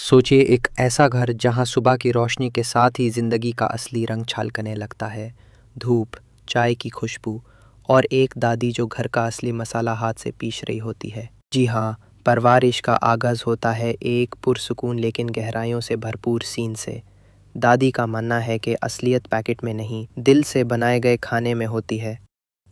सोचिए एक ऐसा घर जहां सुबह की रोशनी के साथ ही जिंदगी का असली रंग छलकने लगता है। धूप, चाय की खुशबू और एक दादी जो घर का असली मसाला हाथ से पीस रही होती है। जी हाँ, परवरिश का आगाज होता है एक पुरसुकून लेकिन गहराइयों से भरपूर सीन से। दादी का मानना है कि असलियत पैकेट में नहीं, दिल से बनाए गए खाने में होती है।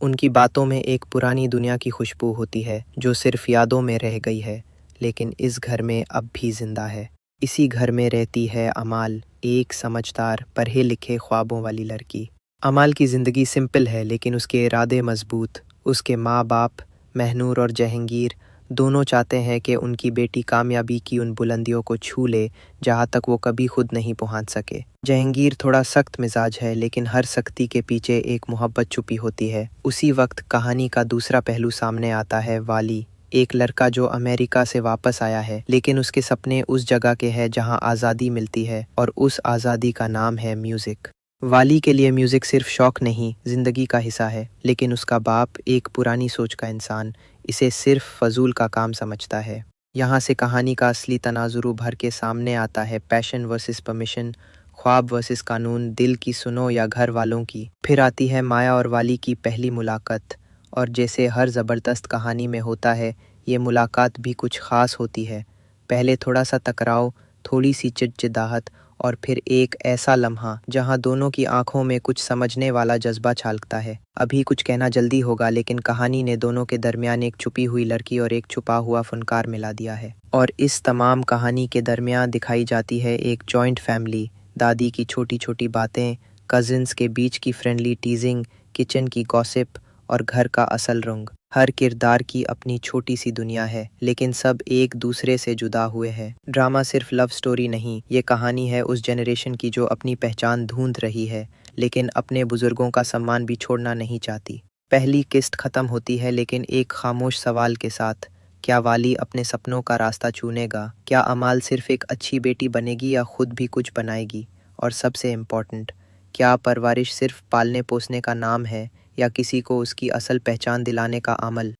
उनकी बातों में एक पुरानी दुनिया की खुशबू होती है जो सिर्फ यादों में रह गई है, लेकिन इस घर में अब भी जिंदा है। इसी घर में रहती है अमाल, एक समझदार पढ़े लिखे ख्वाबों वाली लड़की। अमाल की ज़िंदगी सिंपल है लेकिन उसके इरादे मजबूत। उसके माँ बाप महनूर और जहांगीर दोनों चाहते हैं कि उनकी बेटी कामयाबी की उन बुलंदियों को छू ले जहाँ तक वो कभी खुद नहीं पहुँच सके। जहांगीर थोड़ा सख्त मिजाज है लेकिन हर सख्ती के पीछे एक मोहब्बत छुपी होती है। उसी वक्त कहानी का दूसरा पहलू सामने आता है, वाली, एक लड़का जो अमेरिका से वापस आया है लेकिन उसके सपने उस जगह के हैं जहां आज़ादी मिलती है, और उस आज़ादी का नाम है म्यूज़िक। वाली के लिए म्यूज़िक सिर्फ शौक नहीं, ज़िंदगी का हिस्सा है, लेकिन उसका बाप एक पुरानी सोच का इंसान इसे सिर्फ फजूल का काम समझता है। यहाँ से कहानी का असली तनाजुर उभर के सामने आता है, पैशन वर्सेस परमिशन, ख्वाब वर्सेस कानून, दिल की सुनो या घर वालों की। फिर आती है माया और वाली की पहली मुलाकात, और जैसे हर ज़बरदस्त कहानी में होता है, ये मुलाकात भी कुछ ख़ास होती है। पहले थोड़ा सा टकराव, थोड़ी सी चिड़चिड़ाहट, और फिर एक ऐसा लम्हा जहां दोनों की आंखों में कुछ समझने वाला जज्बा छलकता है। अभी कुछ कहना जल्दी होगा लेकिन कहानी ने दोनों के दरमियान एक छुपी हुई लड़की और एक छुपा हुआ फनकार मिला दिया है। और इस तमाम कहानी के दरमियान दिखाई जाती है एक जॉइंट फैमिली, दादी की छोटी छोटी बातें, कजिन्स के बीच की फ्रेंडली टीजिंग, किचन की गॉसिप और घर का असल रंग। हर किरदार की अपनी छोटी सी दुनिया है लेकिन सब एक दूसरे से जुदा हुए हैं। ड्रामा सिर्फ लव स्टोरी नहीं, ये कहानी है उस जनरेशन की जो अपनी पहचान ढूंढ रही है लेकिन अपने बुजुर्गों का सम्मान भी छोड़ना नहीं चाहती। पहली किस्त खत्म होती है लेकिन एक खामोश सवाल के साथ, क्या वाली अपने सपनों का रास्ता चुनेगा? क्या अमाल सिर्फ एक अच्छी बेटी बनेगी या खुद भी कुछ बनाएगी? और सबसे इम्पोर्टेंट, क्या परवरिश सिर्फ पालने पोसने का नाम है या किसी को उसकी असल पहचान दिलाने का अमल?